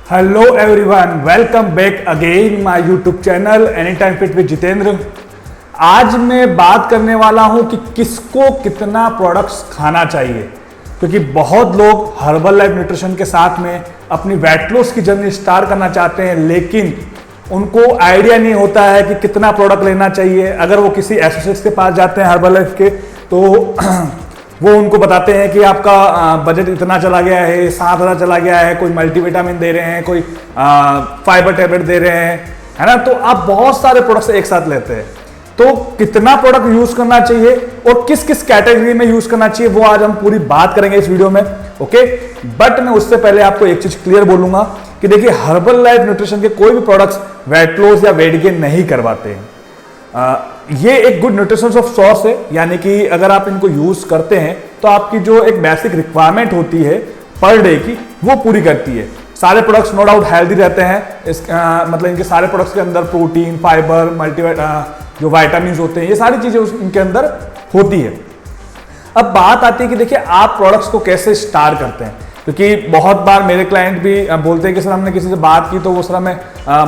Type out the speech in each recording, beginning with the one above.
Hello everyone, welcome back again my YouTube channel any time fit with Jitendra. आज मैं बात करने वाला हूं कि किसको कितना प्रोडक्ट्स खाना चाहिए, क्योंकि बहुत लोग हर्बल लाइफ न्यूट्रिशन के साथ में अपनी वेट लॉस की जर्नी स्टार्ट करना चाहते हैं, लेकिन उनको आइडिया नहीं होता है कि कितना प्रोडक्ट लेना चाहिए। अगर वो किसी एसोसिएट्स के पास जाते हैं हर्बल लाइफ के, तो वो उनको बताते हैं कि आपका बजट इतना चला गया है, 7,000 चला गया है, कोई मल्टीविटामिन दे रहे हैं, कोई फाइबर टैबलेट दे रहे हैं, है ना। तो आप बहुत सारे प्रोडक्ट्स एक साथ लेते हैं, तो कितना प्रोडक्ट यूज करना चाहिए और किस किस कैटेगरी में यूज करना चाहिए, वो आज हम पूरी बात करेंगे इस वीडियो में। ओके, बट मैं उससे पहले आपको एक चीज क्लियर बोलूंगा कि देखिए, हर्बल लाइफ न्यूट्रिशन के कोई भी प्रोडक्ट्स वेट लॉस या वेट गेन नहीं करवाते हैं। ये एक गुड न्यूट्रिशन ऑफ सोर्स है, यानी कि अगर आप इनको यूज करते हैं तो आपकी जो एक बेसिक रिक्वायरमेंट होती है पर डे की, वो पूरी करती है। सारे प्रोडक्ट्स नो डाउट हेल्दी रहते हैं, मतलब इनके सारे प्रोडक्ट्स के अंदर प्रोटीन, फाइबर, जो विटामिन होते हैं, ये सारी चीजें इनके अंदर होती है। अब बात आती है कि देखिए, आप प्रोडक्ट्स को कैसे स्टार्ट करते हैं, क्योंकि बहुत बार मेरे क्लाइंट भी बोलते हैं कि सर हमने किसी से बात की तो वो सर हमें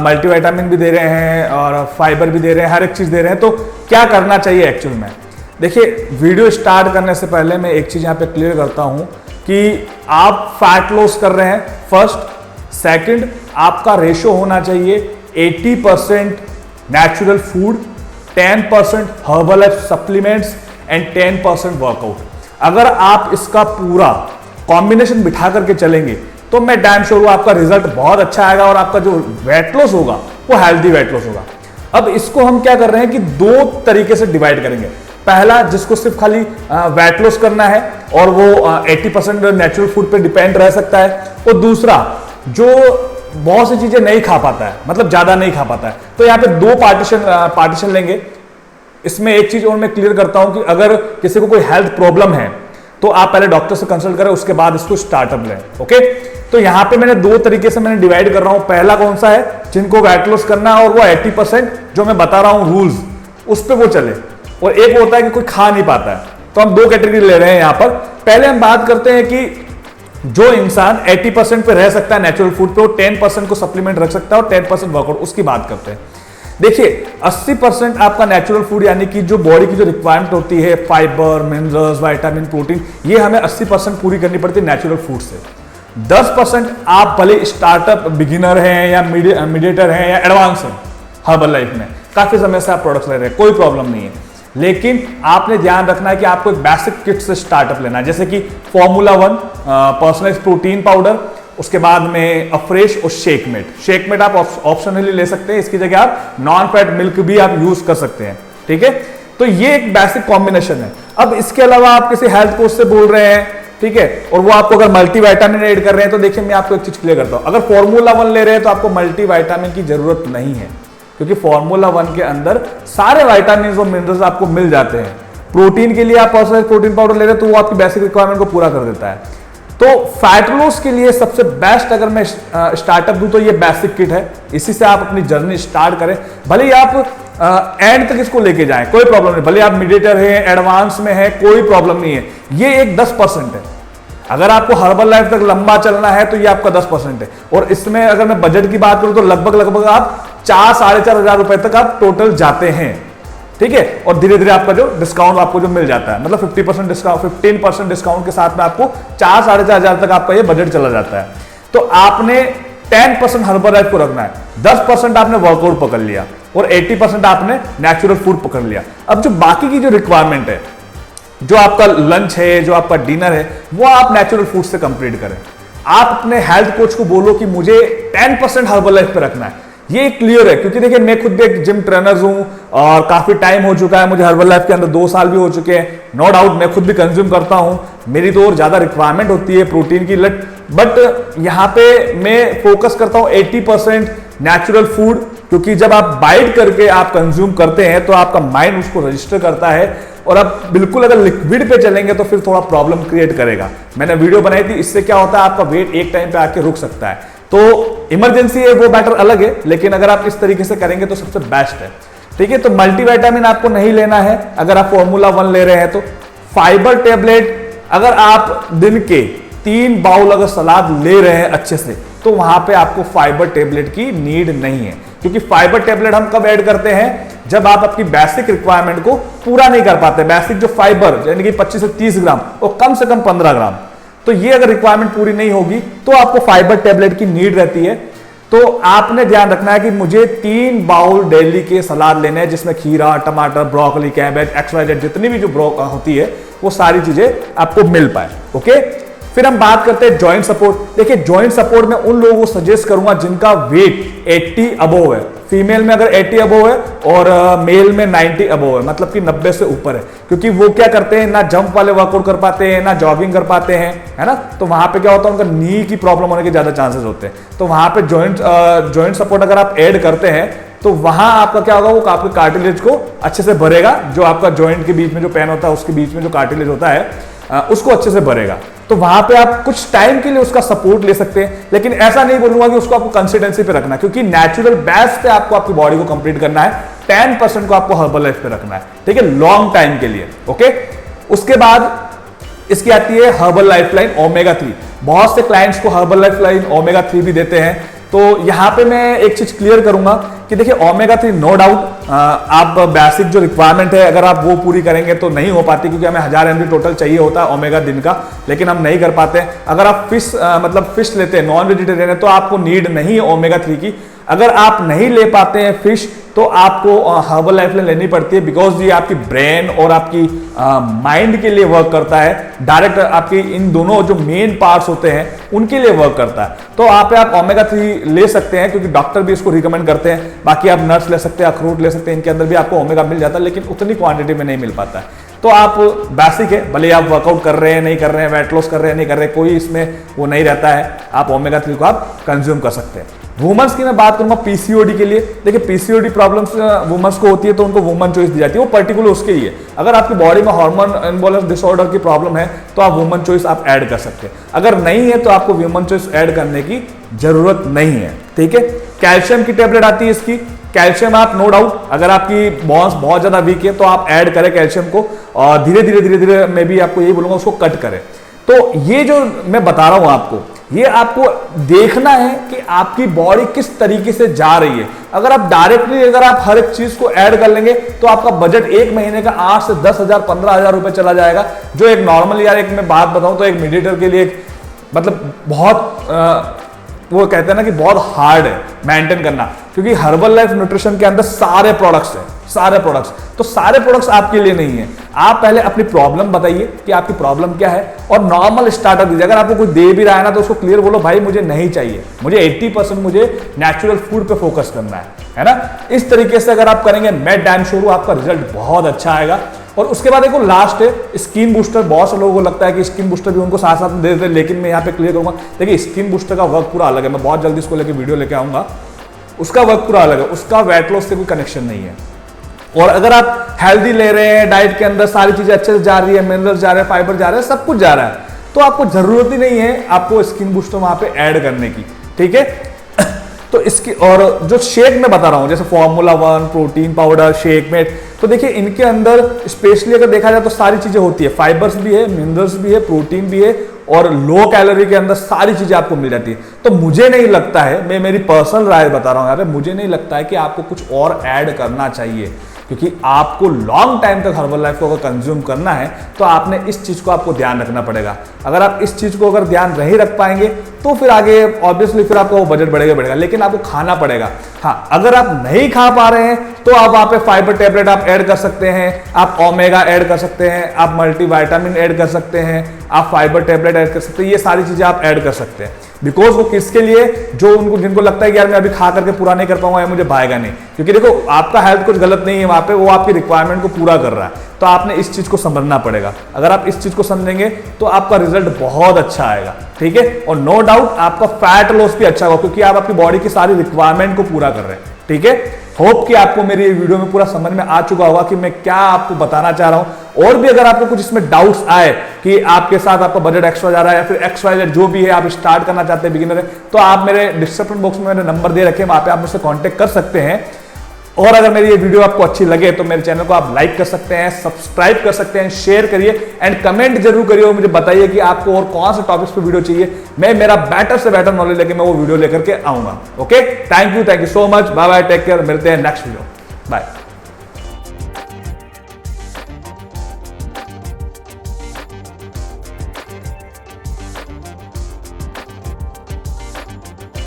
मल्टीविटामिन भी दे रहे हैं और फाइबर भी दे रहे हैं, हर एक चीज़ दे रहे हैं, तो क्या करना चाहिए एक्चुअल में। देखिए, वीडियो स्टार्ट करने से पहले मैं एक चीज़ यहाँ पे क्लियर करता हूँ कि आप फैट लॉस कर रहे हैं फर्स्ट। सेकंड, आपका रेशो होना चाहिए 80% natural food, 10% herbal life supplements and 10% workout. अगर आप इसका पूरा कॉम्बिनेशन बिठा करके चलेंगे तो मैं डैम श्योर हूं आपका रिजल्ट बहुत अच्छा आएगा और आपका जो वेट लॉस होगा वो हेल्दी वेट लॉस होगा। अब इसको हम क्या कर रहे हैं कि दो तरीके से डिवाइड करेंगे। पहला, जिसको सिर्फ खाली वेट लॉस करना है और वो 80% नेचुरल फूड पे डिपेंड रह सकता है, और दूसरा जो बहुत सी चीजें नहीं खा पाता है, मतलब ज्यादा नहीं खा पाता है, तो यहाँ पे दो पार्टीशन लेंगे। इसमें एक चीज और मैं क्लियर करता हूं कि अगर किसी को कोई हेल्थ प्रॉब्लम है तो आप पहले डॉक्टर से कंसल्ट करें, उसके बाद इसको स्टार्टअप लें। ओके, तो यहां पे मैंने दो तरीके से मैंने डिवाइड कर रहा हूं। पहला कौन सा है, जिनको वेट लॉस करना है और वो 80% जो मैं बता रहा हूं रूल्स, उस पे वो चले, और एक होता है कि कोई खा नहीं पाता है। तो हम दो कैटेगरी ले रहे हैं यहां पर। पहले हम बात करते हैं कि जो इंसान 80% पे रह सकता है नेचुरल फूड पे, वो 10% को सप्लीमेंट रख सकता है और 10% वर्कआउट, उसकी बात करते हैं। देखिए, 80% आपका नेचुरल फूड, यानी कि जो बॉडी की जो रिक्वायरमेंट होती है, फाइबर, मिनरल्स, विटामिन, प्रोटीन, ये हमें 80% पूरी करनी पड़ती है नेचुरल फूड से। 10% आप भले स्टार्टअप बिगिनर हैं या मीडिएटर हैं या एडवांस हैं हर्बल लाइफ में, काफी समय से आप प्रोडक्ट्स ले रहे हैं, कोई प्रॉब्लम नहीं है, लेकिन आपने ध्यान रखना है कि आपको एक बेसिक किट से स्टार्टअप लेना है, जैसे कि फॉर्मूला 1 पर्सनलाइज्ड प्रोटीन पाउडर, उसके बाद में अफ्रेश और शेकमेट आप ऑप्शनली ले सकते हैं, इसकी जगह आप नॉन फैट मिल्क भी आप यूज कर सकते हैं। ठीक है, तो ये एक बेसिक कॉम्बिनेशन है। अब इसके अलावा आप किसी हेल्थ कोच से बोल रहे हैं, ठीक है, और वो आपको अगर मल्टीविटामिन ऐड कर रहे हैं, तो देखिए मैं आपको एक चीज क्लियर करता हूं, अगर फॉर्मूला 1 ले रहे हैं तो आपको मल्टीविटामिन की जरूरत नहीं है, क्योंकि फॉर्मूला 1 के अंदर सारे विटामिन और मिनरल्स आपको मिल जाते हैं। प्रोटीन के लिए आप पर्सनलाइज्ड प्रोटीन पाउडर ले रहे हैं तो वो आपकी बेसिक रिक्वायरमेंट को पूरा कर देता है। तो फैट लॉस के लिए सबसे बेस्ट अगर मैं स्टार्टअप दूं तो ये बेसिक किट है, इसी से आप अपनी जर्नी स्टार्ट करें। भले ही आप एंड तक इसको लेके जाएं, कोई प्रॉब्लम नहीं, भले आप मीडिएटर हैं, एडवांस में है, कोई प्रॉब्लम नहीं है। ये एक 10% है। अगर आपको हर्बल लाइफ तक लंबा चलना है तो ये आपका 10% है, और इसमें अगर मैं बजट की बात करूं तो लगभग आप 4-4.5 हजार रुपए तक आप टोटल जाते हैं। ठीक है, और धीरे धीरे आपका जो डिस्काउंट आपको जो मिल जाता है, मतलब 50% डिस्काउंट, 15% डिस्काउंट के साथ में आपको 4-4.5 हजार तक आपका ये बजट चला जाता है। तो आपने 10% हर्बल लाइफ को रखना है, 10% आपने वर्कआउट पकड़ लिया और 80% आपने नेचुरल फूड पकड़ लिया। अब जो बाकी की जो रिक्वायरमेंट है, जो आपका लंच है, जो आपका डिनर है, वो आप नेचुरल फूड से कंप्लीट करें। आप अपने हेल्थ कोच को बोलो कि मुझे 10% हर्बल लाइफ पे रखना है। ये क्लियर है, क्योंकि देखिए, मैं खुद भी एक जिम ट्रेनर हूं और काफी टाइम हो चुका है मुझे हर्बल लाइफ के अंदर, 2 साल भी हो चुके हैं। नो डाउट मैं खुद भी कंज्यूम करता हूं, मेरी तो और ज्यादा रिक्वायरमेंट होती है प्रोटीन की, बट यहां पे मैं फोकस करता हूं 80% नेचुरल फूड, क्योंकि जब आप बाइट करके आप कंज्यूम करते हैं तो आपका माइंड उसको रजिस्टर करता है, और अब बिल्कुल अगर लिक्विड पे चलेंगे तो फिर थोड़ा प्रॉब्लम क्रिएट करेगा। मैंने वीडियो बनाई थी, इससे क्या होता है, आपका वेट एक टाइम पे आके रुक सकता है। तो इमरजेंसी है वो मैटर अलग है, लेकिन अगर आप इस तरीके से करेंगे तो सबसे बेस्ट है। ठीक है, तो मल्टीविटामिन आपको नहीं लेना है अगर आप फॉर्मूला 1 ले रहे हैं तो। फाइबर टेबलेट अगर आप दिन के 3 बाउल अगर सलाद ले रहे हैं अच्छे से, तो वहां पे आपको फाइबर टेबलेट की नीड नहीं है, क्योंकि फाइबर टेबलेट हम कब ऐड करते हैं, जब आप अपनी बेसिक रिक्वायरमेंट को पूरा नहीं कर पाते। बेसिक जो फाइबर यानी कि 25 से 30 ग्राम, वो कम से कम 15 ग्राम, तो ये अगर रिक्वायरमेंट पूरी नहीं होगी तो आपको फाइबर टेबलेट की नीड रहती है। तो आपने ध्यान रखना है कि मुझे 3 बाउल डेली के सलाद लेने हैं, जिसमें खीरा, टमाटर, ब्रोकली, कैबेज, XYZ जितनी भी जो होती है वो सारी चीजें आपको मिल पाए। ओके, फिर हम बात करते हैं जॉइंट सपोर्ट। देखिए, जॉइंट सपोर्ट में उन लोगों को सजेस्ट करूंगा जिनका वेट 80 अबोव है। फीमेल में अगर 80 अबोव है और मेल में 90 अबोव है, मतलब कि 90 से ऊपर है, क्योंकि वो क्या करते हैं, ना जंप वाले वर्कआउट कर पाते हैं, ना जॉगिंग कर पाते हैं, है ना। तो वहां पे क्या होता है, उनका नी की प्रॉब्लम होने के ज्यादा चांसेस होते हैं। तो वहां पे जॉइंट सपोर्ट अगर आप ऐड करते हैं तो वहां आपका क्या होगा, वो आपके कार्टिलेज को अच्छे से भरेगा। जो आपका जॉइंट के बीच में जो पेन होता है, उसके बीच में जो कार्टिलेज होता है उसको अच्छे से भरेगा। तो वहां पे आप कुछ टाइम के लिए उसका सपोर्ट ले सकते हैं, लेकिन ऐसा नहीं बोलूंगा कि उसको आपको कंसिस्टेंसी पे रखना, क्योंकि नेचुरल बेस पे आपको आपकी बॉडी को कंप्लीट करना है। 10% को आपको हर्बल लाइफ पे रखना है, ठीक है, लॉन्ग टाइम के लिए। ओके, उसके बाद इसकी आती है हर्बल लाइफलाइन ओमेगा 3। बहुत से क्लाइंट्स को हर्बल लाइफलाइन ओमेगा 3 भी देते हैं। तो यहां पे मैं एक चीज क्लियर करूंगा कि देखिए, ओमेगा 3 नो डाउट आप बेसिक जो रिक्वायरमेंट है अगर आप वो पूरी करेंगे तो नहीं हो पाती, क्योंकि हमें 1000 mg टोटल चाहिए होता है ओमेगा दिन का, लेकिन हम नहीं कर पाते। अगर आप फिश लेते हैं, नॉन वेजिटेरियन है, तो आपको नीड नहीं है ओमेगा 3 की। अगर आप नहीं ले पाते हैं फिश, तो आपको हर्बल लाइफलाइन लेनी पड़ती है, बिकॉज ये आपकी ब्रेन और आपकी माइंड के लिए वर्क करता है। डायरेक्ट आपकी इन दोनों जो मेन पार्ट्स होते हैं उनके लिए वर्क करता है। तो आप ओमेगा 3 ले सकते हैं, क्योंकि डॉक्टर भी इसको रिकमेंड करते हैं। बाकी आप नट्स ले सकते हैं, अखरोट ले सकते हैं, इनके अंदर भी आपको ओमेगा मिल जाता है, लेकिन उतनी क्वांटिटी में नहीं मिल पाता है। तो आप बेसिक है, भले आप वर्कआउट कर रहे हैं नहीं कर रहे हैं, वेट लॉस कर रहे हैं नहीं कर रहे हैं, कोई इसमें वो नहीं रहता है, आप ओमेगा 3 को आप कंज्यूम कर सकते हैं। वुमेन्स की मैं बात करूंगा पीसीओडी के लिए। देखिए, पीसीओडी प्रॉब्लम्स वुमेन्स को होती है तो उनको वुमन चॉइस दी जाती है, वो पर्टिकुलर उसके ही है। अगर आपकी बॉडी में हार्मोन इम्बैलेंस डिसऑर्डर की प्रॉब्लम है तो आप वुमन चॉइस आप ऐड कर सकते हैं। अगर नहीं है तो आपको वुमन चॉइस ऐड करने की जरूरत नहीं है, ठीक है। कैल्शियम की टेबलेट आती है इसकी। कैल्शियम आप नो डाउट, अगर आपकी बोन्स बहुत ज्यादा वीक है तो आप ऐड करें कैल्शियम को, और धीरे धीरे मैं भी आपको यही बोलूंगा उसको कट करें। तो ये जो मैं बता रहा हूं आपको, ये आपको देखना है कि आपकी बॉडी किस तरीके से जा रही है। अगर आप डायरेक्टली अगर आप हर एक चीज को ऐड कर लेंगे तो आपका बजट एक महीने का 8 से 10,000 15,000 रुपए चला जाएगा, जो एक नॉर्मल, यार एक मैं बात बताऊं तो एक मेडिटेटर के लिए एक मतलब बहुत वो कहते हैं ना कि बहुत हार्ड है मेंटेन करना, क्योंकि हर्बल लाइफ न्यूट्रिशन के अंदर सारे प्रोडक्ट्स हैं, सारे प्रोडक्ट्स। तो सारे प्रोडक्ट्स आपके लिए नहीं है। आप पहले अपनी प्रॉब्लम बताइए कि आपकी प्रॉब्लम क्या है, और नॉर्मल स्टार्टर दीजिए। अगर आपको कोई दे भी रहा है ना तो उसको क्लियर बोलो, भाई मुझे नहीं चाहिए, मुझे 80% मुझे नेचुरल फूड पे फोकस करना है ना। इस तरीके से अगर आप करेंगे, मैं डैम श्योर हूं आपका रिजल्ट बहुत अच्छा आएगा। और उसके बाद देखो लास्ट है स्किन बूस्टर। बहुत से लोगों को लगता है कि स्किन बूस्टर भी उनको साथ साथ में दे देते हैं, लेकिन मैं यहाँ पे क्लियर करूंगा, देखिए स्किन बूस्टर का वर्क पूरा अलग है। मैं बहुत जल्दी इसको लेकर वीडियो लेके आऊंगा, उसका वर्क पूरा अलग है, उसका वेट लॉस से कोई कनेक्शन नहीं है। और अगर आप हेल्दी ले रहे हैं, डाइट के अंदर सारी चीजें अच्छे से जा रही है, मिनरल्स जा रहे हैं, फाइबर जा रहे हैं, सब कुछ जा रहा है, तो आपको जरूरत ही नहीं है आपको स्किन बूस्टर वहां पे ऐड करने की, ठीक है। तो इसकी और जो शेक में बता रहा हूं, जैसे formula 1, protein powder, shake mate, तो देखिए इनके अंदर स्पेशली अगर देखा जाए तो सारी चीजें होती है, फाइबर्स भी है, मिनरल्स भी है, प्रोटीन भी है, और लो कैलोरी के अंदर सारी चीजें आपको मिल जाती है। तो मुझे नहीं लगता है, मैं मेरी पर्सनल राय बता रहा हूं यहाँ पे, मुझे नहीं लगता है कि आपको कुछ और ऐड करना चाहिए, क्योंकि आपको लॉन्ग टाइम तक हर्बल लाइफ को अगर कंज्यूम करना है तो आपने इस चीज को आपको ध्यान रखना पड़ेगा। अगर आप इस चीज को अगर ध्यान नहीं रख पाएंगे तो फिर आगे ऑब्वियसली फिर आपका वो बजट बढ़ेगा, लेकिन आपको खाना पड़ेगा। हाँ, अगर आप नहीं खा पा रहे हैं तो आप वहां पे फाइबर टेबलेट आप ऐड कर सकते हैं, आप ओमेगा ऐड कर सकते हैं, आप मल्टीविटामिन ऐड कर सकते हैं, आप फाइबर टेबलेट ऐड कर सकते हैं, ये सारी चीजें आप ऐड कर सकते हैं। बिकॉज वो किसके लिए, जो उनको जिनको लगता है कि यार मैं अभी खा करके पूरा नहीं कर पाऊंगा या मुझे भाएगा नहीं, क्योंकि देखो आपका हेल्थ कुछ गलत नहीं है वहां पे, वो आपकी रिक्वायरमेंट को पूरा कर रहा है। तो आपने इस चीज को समझना पड़ेगा। अगर आप इस चीज को समझेंगे तो आपका रिजल्ट बहुत अच्छा आएगा, ठीक है। और नो डाउट आपका फैट लॉस भी अच्छा होगा, क्योंकि आप अपनी बॉडी की सारी रिक्वायरमेंट को पूरा कर रहे हैं, ठीक है। होप कि आपको मेरी ये वीडियो में पूरा समझ में आ चुका होगा कि मैं क्या आपको बताना चाह रहा हूं। और भी अगर आपको कुछ इसमें डाउट्स आए कि आपके साथ आपका बजट एक्स्ट्रा जा रहा है या फिर XYZ जो भी है, आप स्टार्ट करना चाहते हैं बिगिनर है, तो आप मेरे डिस्क्रिप्शन बॉक्स में मेरे नंबर दे रखे हैं, वहां पे आप मुझसे कांटेक्ट कर सकते हैं। और अगर मेरी ये वीडियो आपको अच्छी लगे तो मेरे चैनल को आप लाइक कर सकते हैं, सब्सक्राइब कर सकते हैं, शेयर करिए एंड कमेंट जरूर करिए और मुझे बताइए कि आपको और कौन से टॉपिक्स पे वीडियो चाहिए। मैं मेरा बेटर से बेटर नॉलेज लेके मैं वो वीडियो लेकर के आऊंगा। Okay, thank you so much, bye bye, take care, मिलते हैं नेक्स्ट वीडियो, बाय।